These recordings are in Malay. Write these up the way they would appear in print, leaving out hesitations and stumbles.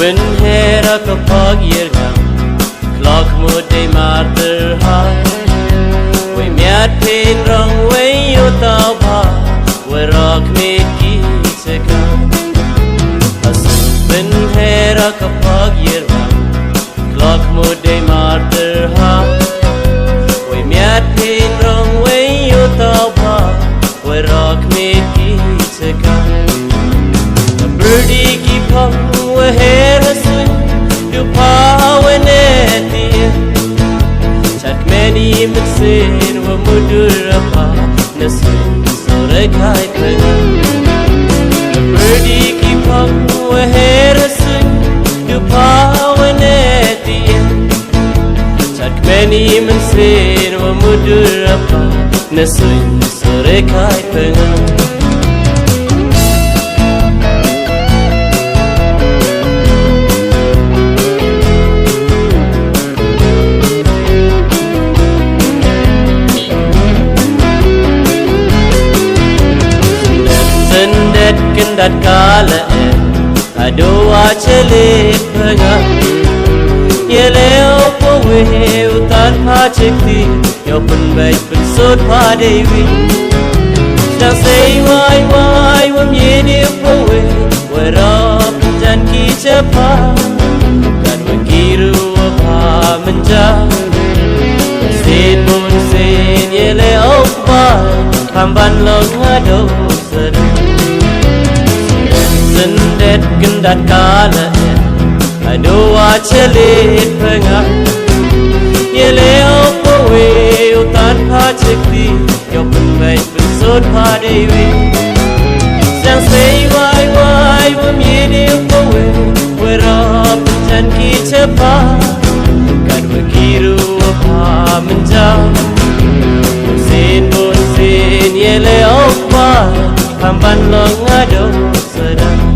When hera kapag yergam Clock mo day martyr high We miat pain wrong way you tau pa We rock me kitaka As when hera kapag yergam Clock mo day martyr high We miat pain wrong way you tau pa We rock me kitaka A birdie keep up we hera sun Du pa we netia Chat many mixin we mudura pa Nasun sore kai pena A birdie keep up we hera sun Du pa we netia Chat many mixin we mudura pa Nasun sore kai pena Kendat kala Aduh acelit pengat Yeleo pawe utan pacekti Yo pun baik pun sod padewi Sedang say wai wai wam yedi pawe Warap jan ki cepat Dan wakiru apa menjauh Sen pun sen yeleo pai Hamban long aduh sedang Sendet gendat kala Aduh acelit pengat Yeleo pawe utan pacekti Yo pun baik pensod padewi Sedang say wai wai wam yedi pawe Werap jan ki cepat Kan wakiru apa menjauh Sen pun sen yeleo pai Hamban long aduh sedang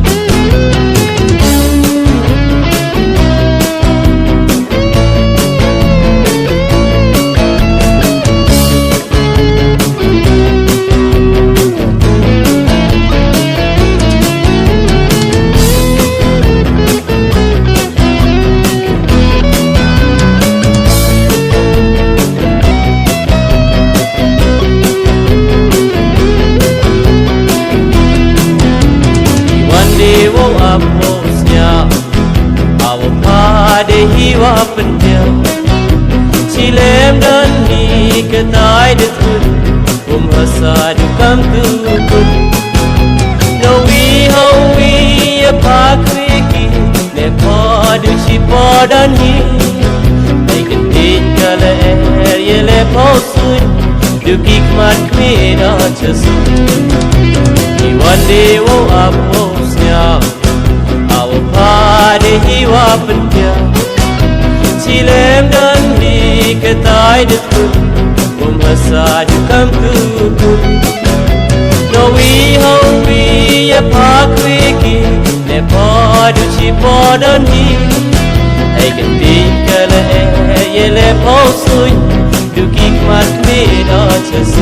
Hiwa pendiam Cilem dan ni ketai detun Hasa dukam tukun No we how we apa kriki Ne padu cipo dan ni They can take kala yele pausun Dukik mat kweda chasun Ni one day wo aposnya Awa pade hiwa pendiam Cilem dan di ketai detun Hasa dukam tukun No we how we apa kwiki Ne padu cipo dan ni Ay kenting kala yele pausun Dukik mat kweda chasun